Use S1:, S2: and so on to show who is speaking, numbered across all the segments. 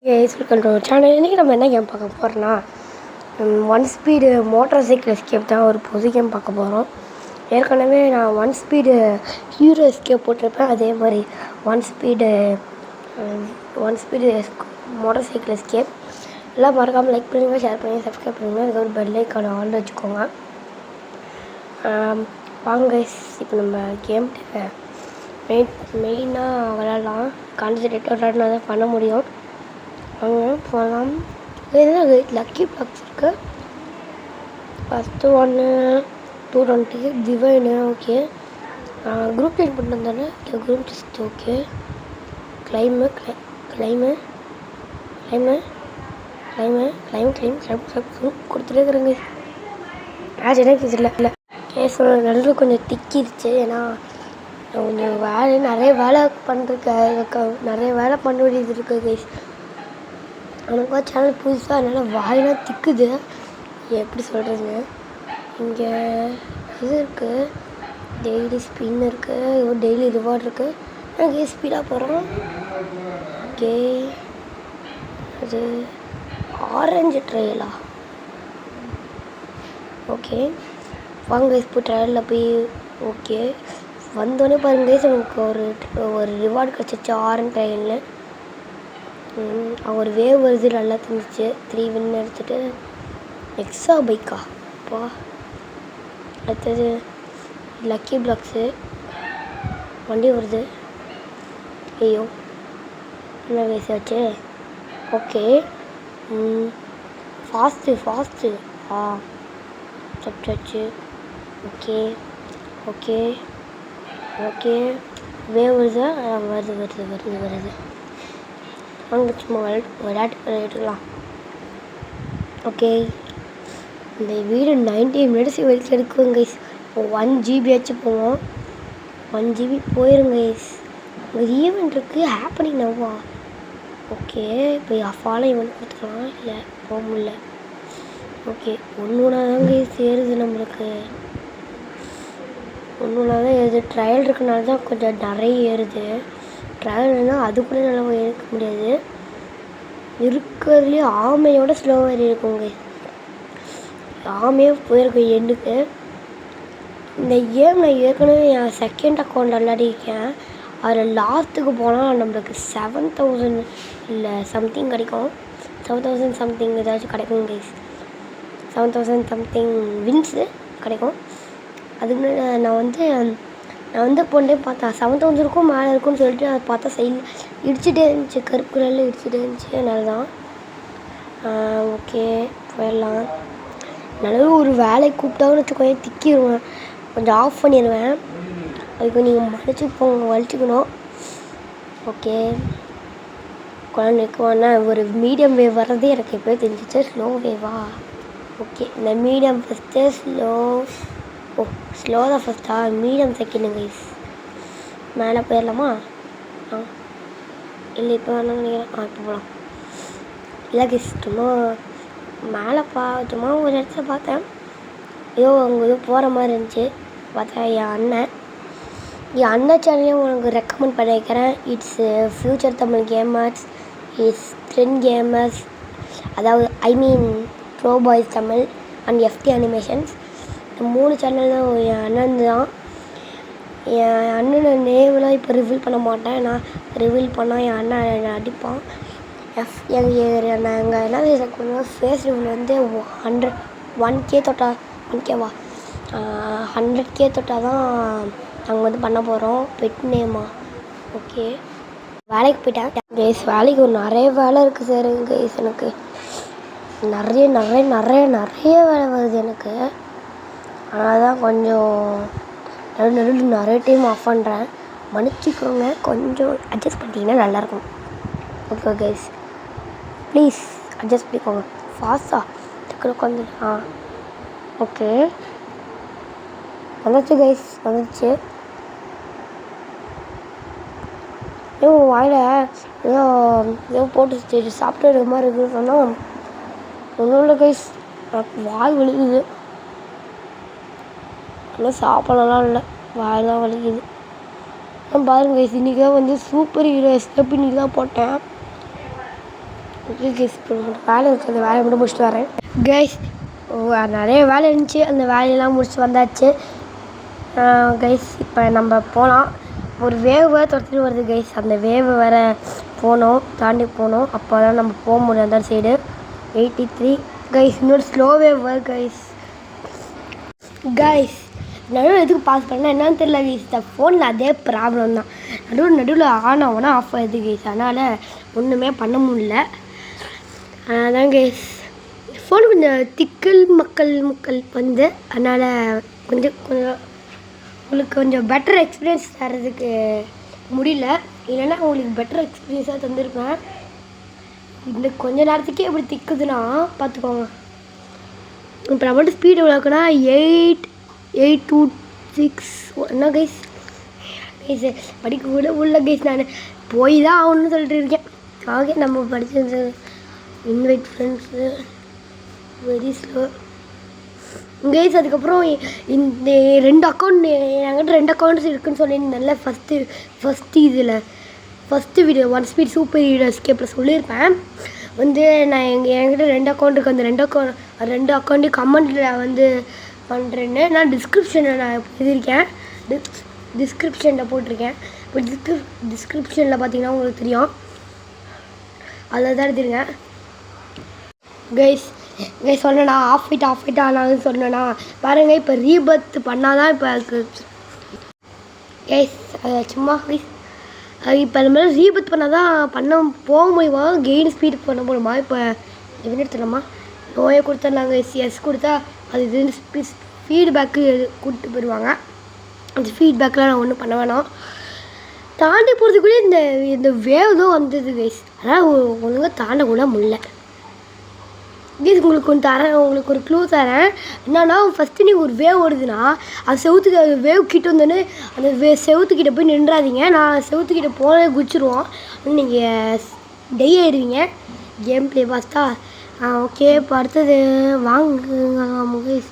S1: Welcome to channel. இன்றைக்கி நம்ம என்ன கேம் பார்க்க போகிறோன்னா, one speed motor cycle escape தான் ஒரு புது கேம் பார்க்க போகிறோம். ஏற்கனவே நான் ஒன் ஸ்பீடு ஹீரோ எஸ்கேப் போட்டிருப்பேன். அதே மாதிரி one speed motor cycle escape எல்லாம் மறக்காமல் லைக் பண்ணுங்கள், ஷேர் பண்ணுங்கள், சப்ஸ்கிரைப் பண்ணுங்கள். அதுக்கு ஒரு பெல் ஐக்கான ஆன் வச்சுக்கோங்க. வாங்க இப்போ நம்ம கேம் மெயினாக விளாட்லாம். கான்சன்ட்ரேட்டாக விளாட்னா தான் பண்ண முடியும். வாங்க போகலாம். எதாவது லக்கி பாக்ஸ் இருக்குது. First 1 220 divine. Okay, group line பண்ணி வந்தானே. Group test. ஓகே, கிளைமு கொடுத்துட்டே இருக்கிறேங்க. மேட்ச் எனக்கு இல்லை கேஸ் நல்லது கொஞ்சம் திக்கிடுச்சு. ஏன்னா கொஞ்சம் நிறைய வேலை பண்ண வேண்டியது இருக்குது கைஸ். எனக்கு சேனல் புதுசாக அதனால் வாயெல்லாம் திக்குது. எப்படி சொல்கிறதுங்க, இங்கே இது இருக்குது, டெய்லி ஸ்பின் இருக்குது, டெய்லி ரிவார்டு இருக்குது. நாங்கள் ஸ்பீடாக போகிறோம். ஓகே, அது ஆரஞ்சு ட்ரையலா? ஓகே வாங்க இப்போ ட்ரையலில் போய். ஓகே, வந்தோடனே பாருங்க கைஸ், எனக்கு ஒரு ரிவார்டு கிடச்சிச்சு ஆரஞ்சு ட்ரையலில். ஒரு வேவ் வருது, நல்லா தெரிஞ்சிச்சு. 3 வின் எடுத்துகிட்டு எக்ஸா பைக்கா அப்பா. அடுத்தது லக்கி பிளாக்ஸு வண்டி வருது. ஐயோ என்ன வயசாச்சு. ஓகே, ஃபாஸ்ட்டு தப்பிச்சாச்சு. ஓகே ஓகே ஓகே வேவ் வருதா? வருது. அங்கே சும்மா விளையாட்டுக்கலாம். ஓகே, இந்த வீடு 90 மினிட்ஸ் வெளிச்சு எடுக்குவோம் கைஸ். 1 GB போவோம். 1 GB போயிடும் கைஸ். ஒரு ஈவெண்ட் இருக்குது, ஹேப்பனிங் நவ்வா. ஓகே, இப்போ ஃபாலோ ஈவெண்ட் கொடுத்துக்கலாம். இல்லை போக முடியல. ஓகே, ஒன்றுனா தான் கைஸ் ஏறுது நம்மளுக்கு. ஒன்றுனா தான் ஏறுது. ட்ரையல் இருக்கனால தான் கொஞ்சம் நிறைய ஏறுது. ட்ராவல்னால் அது கூட நல்லா இருக்க முடியாது. இருக்கிறதுலேயே ஆமையோட ஸ்லோவாக ஏறி இருக்குங்க. ஆமையே போயிருக்கேன் எண்டுக்கு. இந்த கேம் நான் ஏற்கனவே என் செகண்ட் அக்கௌண்ட் விளையாடிருக்கேன். அதில் லாஸ்ட்டுக்கு போனால் நம்மளுக்கு 7000 இல்லை சம்திங் கிடைக்கும். 7000 சம்திங் ஏதாச்சும் கிடைக்கும் கைஸ். 7000 சம்திங் வின்ஸு கிடைக்கும். அதுக்கு முன்னாடி நான் வந்து பொண்ணே பார்த்தேன் 7000 மேலே இருக்குன்னு சொல்லிட்டு அதை பார்த்தா சைடில் இடிச்சுட்டே இருந்துச்சு, கருப்பு கலரில் இடிச்சுட்டே இருந்துச்சு. அதனால தான். ஓகே போயிடலாம். நல்ல ஒரு வேலைக்கு கூப்பிட்டாங்கன்னு வச்சுக்கோங்க, திக்கிடுவேன், கொஞ்சம் ஆஃப் பண்ணிடுவேன். அதுக்கு நீங்கள் வலிச்சுக்கணும். ஓகே, குழந்தைக்குவானா ஒரு மீடியம் வேவ் வர்றதே எனக்கு எப்போயே தெரிஞ்சிச்சு. ஸ்லோ வேவா? ஓகே, இந்த மீடியம் ஃபஸ்ட்டு, ஸ்லோ தான் ஃபஸ்ட்டா, மீடியம் செகண்டு கைஸ். மேலே போயிடலாமா? இல்லை இப்போ வேணாம் நினைக்கிறேன். இப்போ போகலாம். இல்லை கைஸ், சும்மா மேலே சும்மா ஒரு இடத்துல பார்த்தேன். அங்கே போகிற மாதிரி இருந்துச்சு. பார்த்தா என் அண்ணன் சேனலையும் உனக்கு ரெக்கமெண்ட் பண்ணி வைக்கிறேன். It's future Tamil gamers, it's trend gamers, அதாவது bro boys Tamil and FT animations. இந்த 3 சேனல் தான் என் அண்ணன் தான். என் அண்ணனோட நேம்லாம் இப்போ ரிவீல் பண்ண மாட்டேன். நான் ரிவீல் பண்ணால் என் அண்ணன் அடிப்பான். நாங்கள் என்ன ஃபேஸ் ரிவீல் வந்து 100K தொட்டா 1Kவா 100K தொட்டால் தான் நாங்கள் பண்ண போகிறோம். பெட் நேமா? ஓகே, வேலைக்கு போயிட்டேன் கைஸ். வேலைக்கு நிறைய வேலை இருக்குது சார் கைஸ். எனக்கு நிறைய வேலை வருது எனக்கு. அதனால தான் கொஞ்சம் நடுவில் நிறைய டைம் ஆஃப் பண்ணுறேன். மன்னிச்சிக்கோங்க, கொஞ்சம் அட்ஜஸ்ட் பண்ணிட்டீங்கன்னா நல்லாயிருக்கும். ஓகே கைஸ், ப்ளீஸ் அட்ஜஸ்ட் பண்ணிக்கோங்க. ஃபாஸ்ட்டாக டக்குனு கொஞ்சம் ஓகே வந்துச்சு கைஸ், வந்துச்சு. வாயில் ஏதோ போட்டு சாப்பிட்டு மாதிரி இருக்குன்னு சொன்னால் ஒன்றும் இல்லை கைஸ், வாய் வலிக்குது. ஆனால் சாப்பிடலாம் இல்லை, வாயெல்லாம் வலிக்குது. பாருங்க கைஸ், இன்றைக்கி தான் சூப்பர் ஹீரோ எஸ்கேப் இன்றைக்கி தான் போட்டேன். ஓகே கைஸ், இப்போ வேலை இருக்குது, அந்த வேலையை மட்டும் முடிச்சுட்டு வரேன் கைஸ். நிறைய வேலை இருந்துச்சு, அந்த வேலையெல்லாம் முடிச்சுட்டு வந்தாச்சு கைஸ். இப்போ நம்ம போகலாம். ஒரு வேவ் வேறு துரத்துட்டு வருது கைஸ். அந்த வேவ் வேறு போகணும், தாண்டி போகணும். அப்போ தான் நம்ம போக முடியும் அந்த சைடு. 83 கைஸ். இன்னொரு ஸ்லோ வேவ் வேறு கைஸ். கைஸ் நடுவில் எதுக்கு பாஸ் பண்ணால் என்னன்னு தெரியல கைஸ். இந்த ஃபோனில் அதே ப்ராப்ளம் தான். நடுவில் ஆன் ஆகுனா ஆஃப் ஆகுது கைஸ். அதனால் ஒன்றுமே பண்ண முடியல. அதான் கைஸ், ஃபோன் கொஞ்சம் திக்கல் முக்கல் வந்து, அதனால் கொஞ்சம் உங்களுக்கு கொஞ்சம் பெட்டர் எக்ஸ்பீரியன்ஸ் தரதுக்கு முடியல. இல்லைன்னா உங்களுக்கு பெட்டர் எக்ஸ்பீரியன்ஸாக தந்திருப்பேன். இந்த கொஞ்ச நேரத்துக்கே எப்படி திக்குதுன்னா பார்த்துக்கோங்க. இப்போ நம்மள்ட்ட ஸ்பீடு எவ்வளோக்குன்னா 8.826 என்ன கைஸ். படிக்க கூட உள்ள கைஸ். நான் போய் தான் ஆகணும்னு சொல்லிட்டு இருக்கேன். ஆகே நம்ம படித்தது invite friends very slow guys. அதுக்கப்புறம் இந்த 2 அக்கௌண்ட் என்கிட்ட 2 அக்கௌண்ட்ஸ் இருக்குதுன்னு சொல்லியிருந்தேன்ல. First video 1 speed super hero எஸ்கேப்பில் சொல்லியிருப்பேன். வந்து நான் என்கிட்ட 2 அக்கௌண்ட் இருக்குது. அந்த 2 அக்கௌண்ட்டையும் கமெண்ட்டில் வந்து பண்ணுறேன்னு நான் டிஸ்கிரிப்ஷனில் நான் எழுதியிருக்கேன். டிஸ்கிரிப்ஷனில் போட்டிருக்கேன். இப்போ டிஸ்கிரிப்ஷனில் பார்த்தீங்கன்னா உங்களுக்கு தெரியும். அதில் தான் எடுத்துருங்க கைஸ். சொன்னேன்னா ஆஃப் இட் ஆனாலும் சொன்னேன்னா பாருங்கள். இப்போ ரீபர்த் பண்ணால் தான் இப்போ அதுக்கு கைஸ் சும்மா கைஸ். இப்போ அந்த மாதிரி ரீபர்த் பண்ணால் தான் போக முடியுமா, கெயின் ஸ்பீட் பண்ண முடியுமா. இப்போ எதுன்னு எடுத்துடலாமா, நோயை கொடுத்துடலாங்க கைஸ். எஸ் கொடுத்தா அது இது ஃபீட்பேக்கு கூப்பிட்டு போயிடுவாங்க. அந்த ஃபீட்பேக்கெலாம் நான் ஒன்றும் பண்ண வேணாம். தாண்டி போகிறதுக்குள்ளே இந்த வேவ் தான் வந்தது கைஸ். அதனால் ஒழுங்காக தாண்டக்கூட முடியல கைஸ். உங்களுக்கு ஒரு க்ளூ தரேன். என்னன்னா, ஃபஸ்ட்டு நீங்கள் ஒரு வேவ் ஓடுதுன்னா அது செவுத்துக்கு வேவ் கிட்ட வந்தோடனே அந்த செவுத்துக்கிட்ட போய் நின்றாதீங்க. நான் செவுத்துக்கிட்ட போனே குதிச்சிருவோம். நீங்கள் டை ஆயிடுவீங்க கேம் ப்ளே பார்த்தா. ஓகே, இப்போ அடுத்தது வாங்க கைஸ்.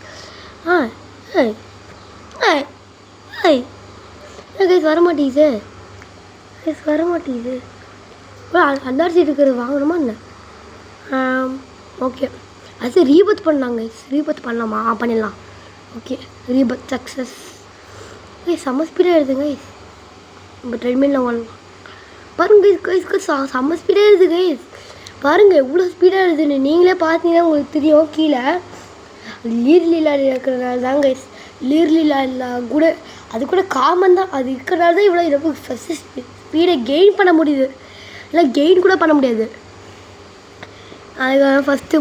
S1: கைஸ் வரமாட்டேங்குது அந்தாரிசி இருக்கிறது வாங்கணுமா என்ன? ஓகே, அது ரீபர்த் பண்ணாங்க. ரீபர்த் பண்ணலாமா? பண்ணிடலாம். Okay, Rebirth success guys. செம்ம ஸ்பீடாக எழுதுங்க கைஸ். இப்போ ட்ரெட்மில்லில் வரலாம் பாருங்கள் கைஸ். செம்ம ஸ்பீடாக எழுது கைஸ். பாருங்கள் எவ்வளோ ஸ்பீடாக எழுதுன்னு நீங்களே பார்த்தீங்கன்னா உங்களுக்கு தெரியும். கீழே லீர்லீலா இருக்கிறனால தான் கைஸ். லீர்லீலா இல்லை கூட அது கூட காமன் தான். அது இருக்கிறனால தான் இவ்வளோ ஃபஸ்ட்டு ஸ்பீடை கெயின் பண்ண முடியுது. இல்லை கெயின் கூட பண்ண முடியாது. அதுக்காக ஃபஸ்ட்டு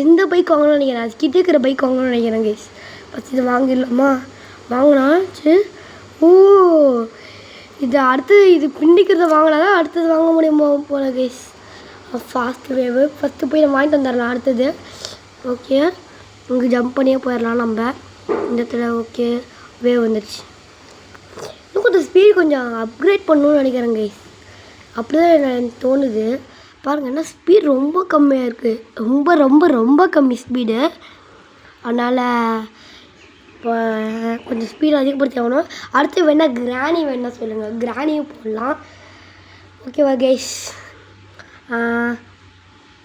S1: இந்த பைக் வாங்கணும்னு நினைக்கிறேன். அது கிட்டே இருக்கிற பைக் வாங்கணும்னு நினைக்கிறேன் கைஸ். ஃபஸ்ட்டு இதை வாங்கிடலாமா? வாங்கினா சரி. இது பிண்டிக்கிறத வாங்கினா தான் அடுத்தது வாங்க முடியுமா போல கைஸ். ஃபாஸ்ட் வேவு ஃபஸ்ட்டு போய் நம்ம வாங்கிட்டு வந்துடலாம். அடுத்தது ஓகே, இங்கே ஜம்ப் பண்ணியே போயிடலாம் நம்ம இந்த இடத்துல. ஓகே, வேவ் வந்துடுச்சு. இன்னும் கொஞ்சம் ஸ்பீடு கொஞ்சம் அப்கிரேட் பண்ணணும்னு நினைக்கிறேன் கைஸ். அப்படி தான் எனக்கு தோணுது. பாருங்கள், என்ன ஸ்பீட் ரொம்ப கம்மியாக இருக்குது. ரொம்ப ரொம்ப ரொம்ப கம்மி ஸ்பீடு. அதனால் இப்போ கொஞ்சம் ஸ்பீடு அதிகப்படுத்தி ஆகணும். அடுத்து வேணால் கிராணி வேணால் சொல்லுங்கள், கிராணியும் போடலாம். ஓகேவா கைஸ்?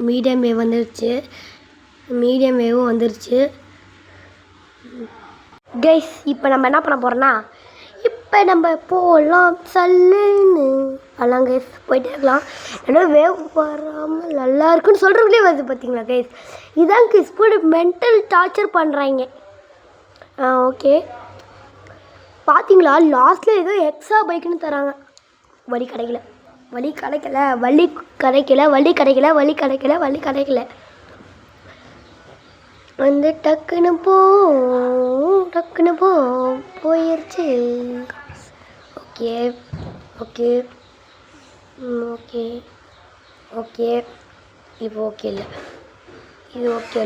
S1: மீடியம் வேவ் வந்துருச்சு. மீடியம் வேவும் வந்துருச்சு கைஸ். இப்போ நம்ம என்ன பண்ண போகிறோன்னா, இப்போ நம்ம போகலாம் சல்லுன்னு அதெல்லாம் கைஸ். போயிட்டே இருக்கலாம். ஏன்னா வேவ் வராமல் நல்லா இருக்குன்னு சொல்கிறவங்களே வருது பார்த்தீங்களா கைஸ். இதான் கைஸ் போய்ட்டு மென்டல் டார்ச்சர் பண்ணுறாங்க. ஓகே, பார்த்தீங்களா லாஸ்ட்டில் ஏதோ எக்ஸ்ட்ரா பைக்குன்னு தராங்க. வழி கிடைக்கல வந்து டக்குன்னு போயிடுச்சு. ஓகே ஓகே ஓகே ஓகே இப்போ ஓகே இல்லை. இது ஓகே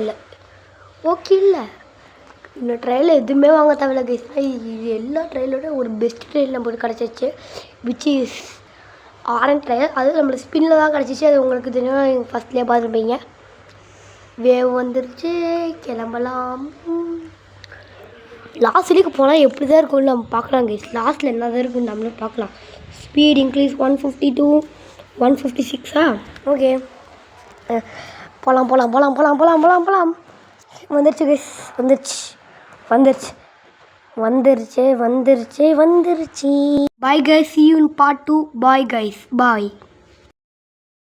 S1: இல்லை. இந்த ட்ரெயிலில் எதுவுமே வாங்க தேவையில்ல கைஸ். இது எல்லா ட்ரெயிலோட ஒரு பெஸ்ட் ட்ரெயில் நம்மளுக்கு கிடச்சிச்சு. Which is orange trail. அது நம்மளுக்கு ஸ்பின்னில் தான் கிடச்சிச்சு. அது உங்களுக்கு தெரியும், ஃபஸ்ட்லேயே பார்த்துருப்பீங்க. வேவ் வந்துருச்சு, கிளம்பலாம். லாஸ்ட் வரைக்கும் போனால் எப்படி தான் இருக்கும்னு நம்ம பார்க்கலாம் கைஸ். லாஸ்ட்டில் என்ன தான் இருக்குன்னு நம்மளும் பார்க்கலாம். Speed increase 152 156 okay. போகலாம். வந்துருச்சு கைஸ், வந்துருச்சு. Bye guys, see you in part 2. Bye guys, bye.